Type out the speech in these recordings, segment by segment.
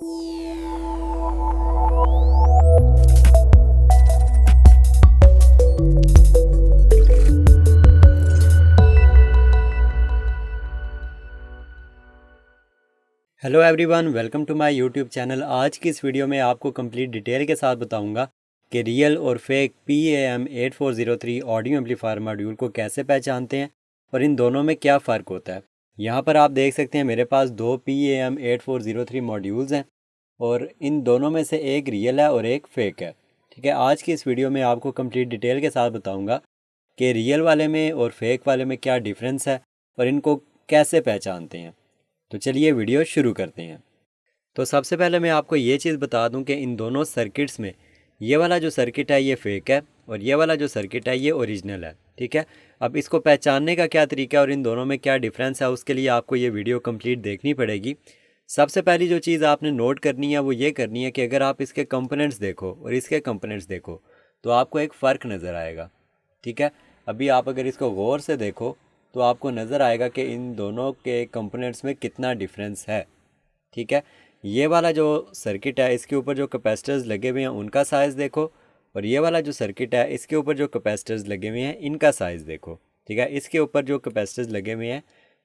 Hello everyone, welcome to my YouTube channel. आज की इस वीडियो में आपको कंप्लीट डिटेल के साथ बताऊंगा कि रियल और fake PAM8403 audio amplifier module को कैसे पहचानते हैं और इन दोनों में क्या फ़र्क होता है। यहाँ पर आप देख सकते हैं मेरे पास दो PAM8403 मॉड्यूल्स हैं और इन दोनों में से एक रियल है और एक फ़ेक है। ठीक है, आज की इस वीडियो में आपको कंप्लीट डिटेल के साथ बताऊँगा कि रियल वाले में और फेक वाले में क्या डिफरेंस है और इनको कैसे पहचानते हैं। तो चलिए वीडियो शुरू करते हैं। तो सबसे पहले मैं आपको ये चीज़ बता दूं कि इन दोनों सर्किट्स में ये वाला जो सर्किट है ये फेक है और ये वाला जो सर्किट है ये ओरिजिनल है। ठीक है, अब इसको पहचानने का क्या तरीका है और इन दोनों में क्या डिफरेंस है, उसके लिए आपको ये वीडियो कंप्लीट देखनी पड़ेगी। सबसे पहली जो चीज़ आपने नोट करनी है वो ये करनी है कि अगर आप इसके कंपोनेंट्स देखो और इसके कंपोनेंट्स देखो तो आपको एक फ़र्क नज़र आएगा। ठीक है, अभी आप अगर इसको गौर से देखो तो आपको नज़र आएगा कि इन दोनों के कंपोनेंट्स में कितना डिफरेंस है। ठीक है, ये वाला जो सर्किट है इसके ऊपर जो कैपेसिटर्स लगे हुए हैं उनका साइज़ देखो और ये वाला जो सर्किट है इसके ऊपर जो कैपेसिटर्स लगे हुए हैं इनका साइज़ देखो। ठीक है, इसके ऊपर जो कैपेसिटर्स लगे हुए हैं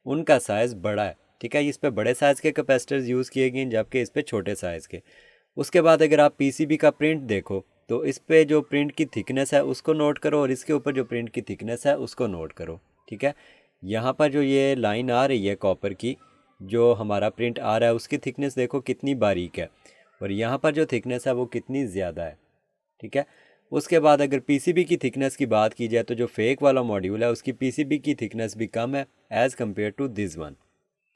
उनका साइज़ बड़ा है। ठीक है, इस पर बड़े साइज़ के कैपेसिटर्स यूज़ किए गए हैं जबकि इस पर छोटे साइज़ के। उसके बाद अगर आप PCB का प्रिंट देखो तो इस पर जो प्रिंट की थिकनेस है उसको नोट करो और इसके ऊपर जो प्रिंट की थिकनेस है उसको नोट करो। ठीक है, यहाँ पर जो ये लाइन आ रही है कॉपर की, जो हमारा प्रिंट आ रहा है उसकी थिकनेस देखो कितनी बारीक है और यहाँ पर जो थिकनेस है वो कितनी ज़्यादा है। ठीक है, उसके बाद अगर PCB की थिकनेस की बात की जाए तो जो फेक वाला मॉड्यूल है उसकी PCB की थिकनेस भी कम है as compare to this one.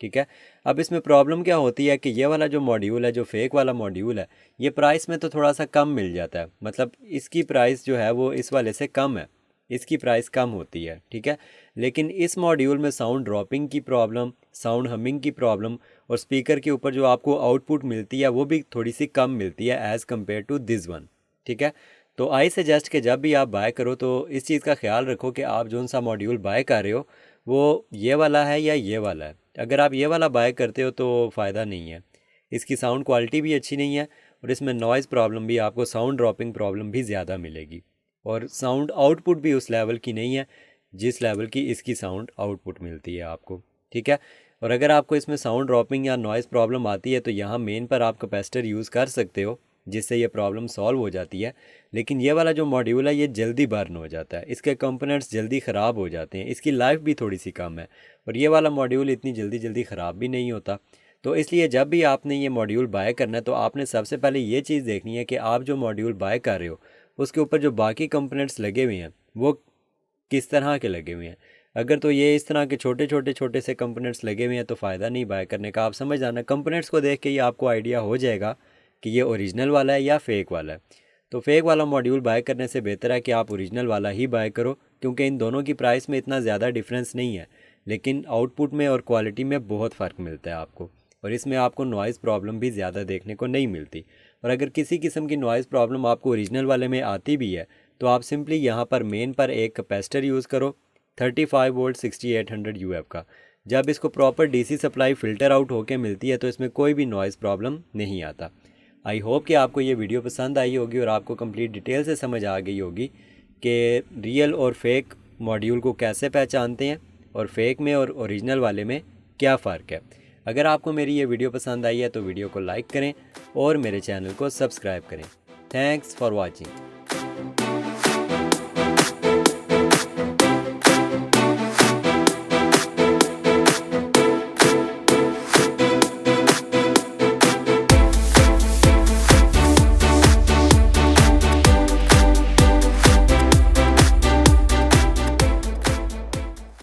ठीक है, अब इसमें प्रॉब्लम क्या होती है कि ये वाला जो मॉड्यूल है, जो फेक वाला मॉड्यूल है, ये प्राइस में तो थोड़ा सा कम मिल जाता है। मतलब इसकी प्राइस जो है वो इस वाले से कम है, इसकी प्राइस कम होती है। ठीक है, लेकिन इस मॉड्यूल में साउंड ड्रॉपिंग की प्रॉब्लम, साउंड हमिंग की प्रॉब्लम और स्पीकर के ऊपर जो आपको आउटपुट मिलती है वो भी थोड़ी सी कम मिलती है as compare to this one. ठीक है, तो आई सजेस्ट कि जब भी आप बाय करो तो इस चीज़ का ख्याल रखो कि आप जो सा मॉड्यूल बाय कर रहे हो वो ये वाला है या ये वाला है। अगर आप ये वाला बाय करते हो तो फ़ायदा नहीं है, इसकी साउंड क्वालिटी भी अच्छी नहीं है और इसमें नॉइज़ प्रॉब्लम भी, आपको साउंड ड्रॉपिंग प्रॉब्लम भी ज़्यादा मिलेगी और साउंड आउटपुट भी उस लेवल की नहीं है जिस लेवल की इसकी साउंड आउटपुट मिलती है आपको। ठीक है, और अगर आपको इसमें साउंड ड्रॉपिंग या नॉइज़ प्रॉब्लम आती है तो यहाँ मेन पर आप कैपेसिटर यूज़ कर सकते हो जिससे ये प्रॉब्लम सॉल्व हो जाती है। लेकिन ये वाला जो मॉड्यूल है ये जल्दी बर्न हो जाता है, इसके कंपोनेंट्स जल्दी ख़राब हो जाते हैं, इसकी लाइफ भी थोड़ी सी कम है और ये वाला मॉड्यूल इतनी जल्दी ख़राब भी नहीं होता। तो इसलिए जब भी आपने ये मॉड्यूल बाय करना है तो आपने सबसे पहले ये चीज़ देखनी है कि आप जो मॉड्यूल बाय कर रहे हो उसके ऊपर जो बाकी कंपोनेंट्स लगे हुए हैं वो किस तरह के लगे हुए हैं। अगर तो ये इस तरह के छोटे से कंपोनेंट्स लगे हुए हैं तो फ़ायदा नहीं बाय करने का। आप समझ जाना, कंपोनेंट्स को देख के ही आपको आइडिया हो जाएगा कि ये ओरिजिनल वाला है या फेक वाला है। तो फेक वाला मॉड्यूल बाय करने से बेहतर है कि आप ओरिजिनल वाला ही बाय करो क्योंकि इन दोनों की प्राइस में इतना ज़्यादा डिफरेंस नहीं है, लेकिन आउटपुट में और क्वालिटी में बहुत फ़र्क मिलता है आपको और इसमें आपको नॉइज़ प्रॉब्लम भी ज़्यादा देखने को नहीं मिलती। और अगर किसी किस्म की नॉइज़ प्रॉब्लम आपको ओरिजिनल वाले में आती भी है तो आप सिंपली यहाँ पर मेन पर एक कैपेसिटर यूज़ करो 35 वोल्ट 6800 UF का। जब इसको proper DC supply filter out होके मिलती है तो इसमें कोई भी नॉइज़ प्रॉब्लम नहीं आता। आई होप कि आपको ये वीडियो पसंद आई होगी और आपको कंप्लीट डिटेल से समझ आ गई होगी कि रियल और फेक मॉड्यूल को कैसे पहचानते हैं और फेक में और ओरिजिनल वाले में क्या फ़र्क है। अगर आपको मेरी ये वीडियो पसंद आई है तो वीडियो को लाइक करें और मेरे चैनल को सब्सक्राइब करें। Thanks for watching.